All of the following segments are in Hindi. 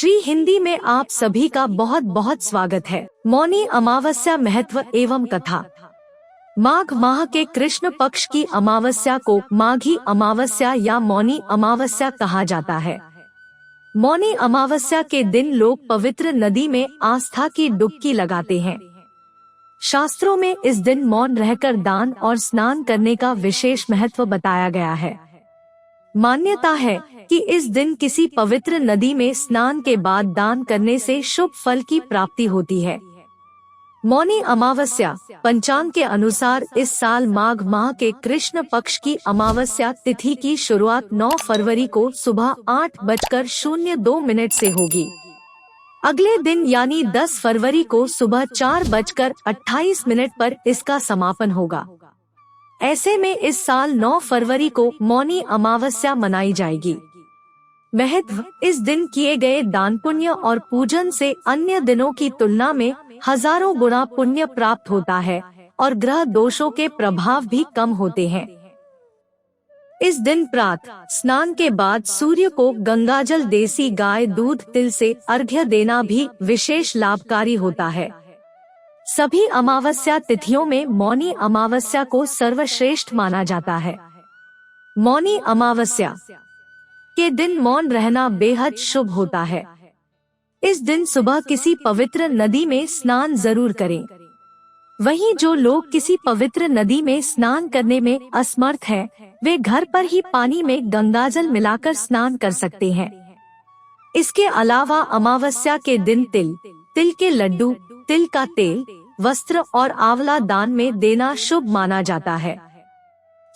श्री हिंदी में आप सभी का बहुत बहुत स्वागत है। मौनी अमावस्या महत्व एवं कथा। माघ माह के कृष्ण पक्ष की अमावस्या को माघी अमावस्या या मौनी अमावस्या कहा जाता है। मौनी अमावस्या के दिन लोग पवित्र नदी में आस्था की डुबकी लगाते हैं। शास्त्रों में इस दिन मौन रहकर दान और स्नान करने का विशेष महत्व बताया गया है। मान्यता है कि इस दिन किसी पवित्र नदी में स्नान के बाद दान करने से शुभ फल की प्राप्ति होती है। मौनी अमावस्या पंचांग के अनुसार इस साल माघ माह के कृष्ण पक्ष की अमावस्या तिथि की शुरुआत 9 फरवरी को सुबह 8:02 से होगी। अगले दिन यानी 10 फरवरी को सुबह 4:28 पर इसका समापन होगा। ऐसे में इस साल 9 फरवरी को मौनी अमावस्या मनाई जाएगी। महत्व: इस दिन किए गए दान पुण्य और पूजन से अन्य दिनों की तुलना में हजारों गुना पुण्य प्राप्त होता है और ग्रह दोषों के प्रभाव भी कम होते हैं। इस दिन प्रातः स्नान के बाद सूर्य को गंगाजल, देसी गाय दूध, तिल से अर्घ्य देना भी विशेष लाभकारी होता है। सभी अमावस्या तिथियों में मौनी अमावस्या को सर्वश्रेष्ठ माना जाता है। मौनी अमावस्या के दिन मौन रहना बेहद शुभ होता है। इस दिन सुबह किसी पवित्र नदी में स्नान जरूर करें। वहीं जो लोग किसी पवित्र नदी में स्नान करने में असमर्थ हैं, वे घर पर ही पानी में गंगाजल मिलाकर स्नान कर सकते हैं। इसके अलावा अमावस्या के दिन तिल के लड्डू, तिल का तेल, वस्त्र और आंवला दान में देना शुभ माना जाता है।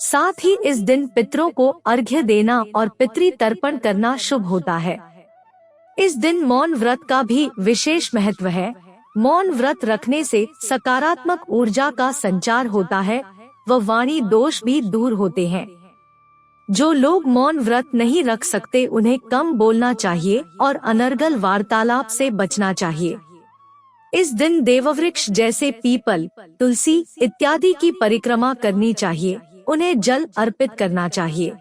साथ ही इस दिन पितरों को अर्घ्य देना और पितृ तर्पण करना शुभ होता है। इस दिन मौन व्रत का भी विशेष महत्व है। मौन व्रत रखने से सकारात्मक ऊर्जा का संचार होता है व वाणी दोष भी दूर होते हैं। जो लोग मौन व्रत नहीं रख सकते उन्हें कम बोलना चाहिए और अनर्गल वार्तालाप से बचना चाहिए। इस दिन देववृक्ष जैसे पीपल, तुलसी इत्यादि की परिक्रमा करनी चाहिए, उन्हें जल अर्पित करना चाहिए।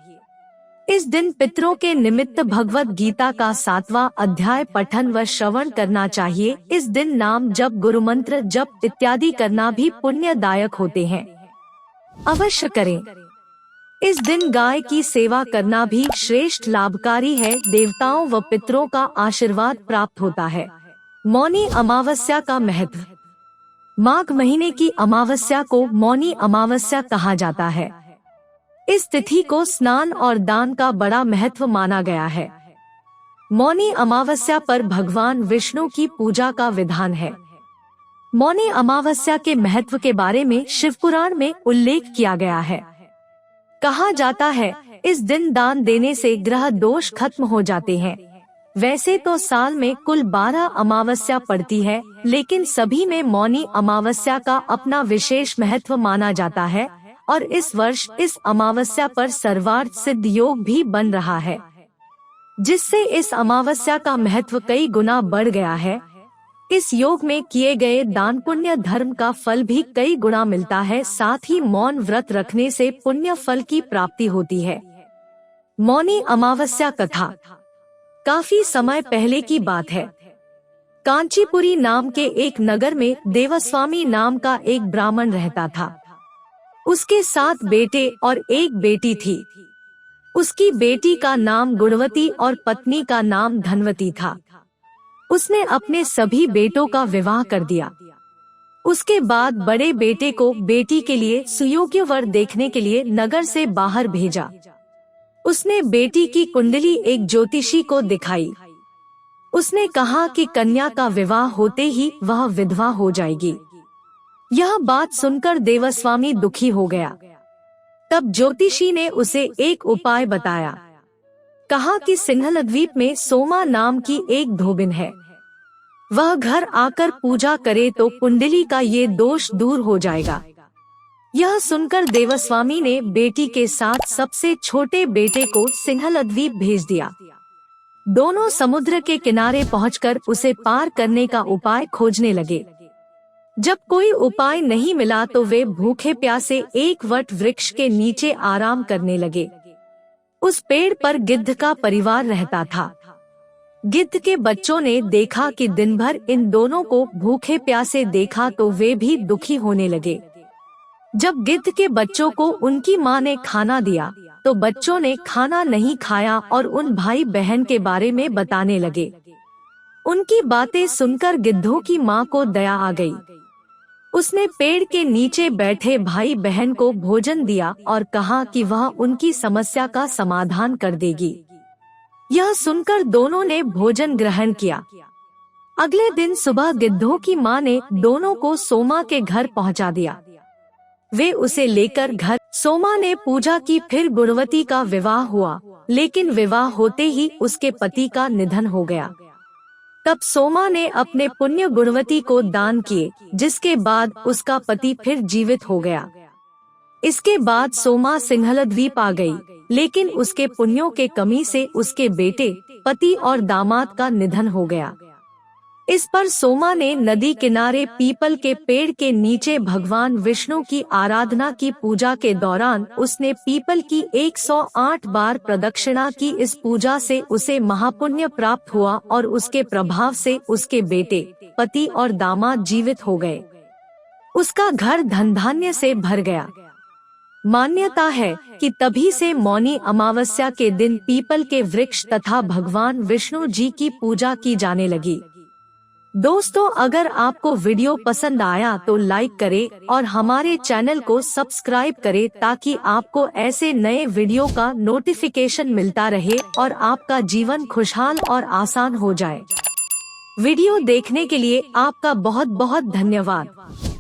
इस दिन पितरों के निमित्त भगवत गीता का 7वां अध्याय पठन व श्रवण करना चाहिए। इस दिन नाम जप, गुरु मंत्र जप इत्यादि करना भी पुण्यदायक होते हैं। अवश्य करें। इस दिन गाय की सेवा करना भी श्रेष्ठ लाभकारी है। देवताओं व पितरों का आशीर्वाद प्राप्त होता है। मौनी अमावस्या का महत्व: माघ महीने की अमावस्या को मौनी अमावस्या कहा जाता है। इस तिथि को स्नान और दान का बड़ा महत्व माना गया है। मौनी अमावस्या पर भगवान विष्णु की पूजा का विधान है। मौनी अमावस्या के महत्व के बारे में शिव पुराण में उल्लेख किया गया है। कहा जाता है इस दिन दान देने से ग्रह दोष खत्म हो जाते हैं। वैसे तो साल में कुल 12 अमावस्या पड़ती है, लेकिन सभी में मौनी अमावस्या का अपना विशेष महत्व माना जाता है और इस वर्ष इस अमावस्या पर सर्वार्थ सिद्ध योग भी बन रहा है, जिससे इस अमावस्या का महत्व कई गुना बढ़ गया है। इस योग में किए गए दान पुण्य धर्म का फल भी कई गुना मिलता है। साथ ही मौन व्रत रखने से पुण्य फल की प्राप्ति होती है। मौनी अमावस्या कथा: काफी समय पहले की बात है। कांचीपुरी नाम के एक नगर में देवस्वामी नाम का एक ब्राह्मण रहता था। उसके 7 बेटे और एक बेटी थी। उसकी बेटी का नाम गुणवती और पत्नी का नाम धनवती था। उसने अपने सभी बेटों का विवाह कर दिया। उसके बाद बड़े बेटे को बेटी के लिए सुयोग्य वर देखने के लिए नगर से बाहर भेजा। उसने बेटी की कुंडली एक ज्योतिषी को दिखाई। उसने कहा कि कन्या का विवाह होते ही वह विधवा हो जाएगी। यह बात सुनकर देवस्वामी दुखी हो गया। तब ज्योतिषी ने उसे एक उपाय बताया। कहा कि सिंहल द्वीप में सोमा नाम की एक धोबिन है। वह घर आकर पूजा करे तो कुंडली का ये दोष दूर हो जाएगा। यह सुनकर देवस्वामी ने बेटी के साथ सबसे छोटे बेटे को सिंहल द्वीप भेज दिया। दोनों समुद्र के किनारे पहुंचकर उसे पार करने का उपाय खोजने लगे। जब कोई उपाय नहीं मिला तो वे भूखे प्यासे एक वट वृक्ष के नीचे आराम करने लगे। उस पेड़ पर गिद्ध का परिवार रहता था। गिद्ध के बच्चों ने देखा कि दिन भर इन दोनों को भूखे प्यासे देखा तो वे भी दुखी होने लगे। जब गिद्ध के बच्चों को उनकी माँ ने खाना दिया तो बच्चों ने खाना नहीं खाया और उन भाई बहन के बारे में बताने लगे। उनकी बातें सुनकर गिद्धों की माँ को दया आ गई। उसने पेड़ के नीचे बैठे भाई बहन को भोजन दिया और कहा कि वह उनकी समस्या का समाधान कर देगी। यह सुनकर दोनों ने भोजन ग्रहण किया। अगले दिन सुबह गिद्धों की माँ ने दोनों को सोमा के घर पहुँचा दिया। वे उसे लेकर घर सोमा ने पूजा की। फिर गुणवती का विवाह हुआ, लेकिन विवाह होते ही उसके पति का निधन हो गया। तब सोमा ने अपने पुण्य गुणवती को दान किए, जिसके बाद उसका पति फिर जीवित हो गया। इसके बाद सोमा सिंहल द्वीप आ गई, लेकिन उसके पुण्यों के कमी से उसके बेटे, पति और दामाद का निधन हो गया। इस पर सोमा ने नदी किनारे पीपल के पेड़ के नीचे भगवान विष्णु की आराधना की। पूजा के दौरान उसने पीपल की 108 बार प्रदक्षिणा की। इस पूजा से उसे महापुण्य प्राप्त हुआ और उसके प्रभाव से उसके बेटे, पति और दामाद जीवित हो गए। उसका घर धन धान्य से भर गया। मान्यता है कि तभी से मौनी अमावस्या के दिन पीपल के वृक्ष तथा भगवान विष्णु जी की पूजा की जाने लगी। दोस्तों, अगर आपको वीडियो पसंद आया तो लाइक करें और हमारे चैनल को सब्सक्राइब करें ताकि आपको ऐसे नए वीडियो का नोटिफिकेशन मिलता रहे और आपका जीवन खुशहाल और आसान हो जाए। वीडियो देखने के लिए आपका बहुत बहुत धन्यवाद।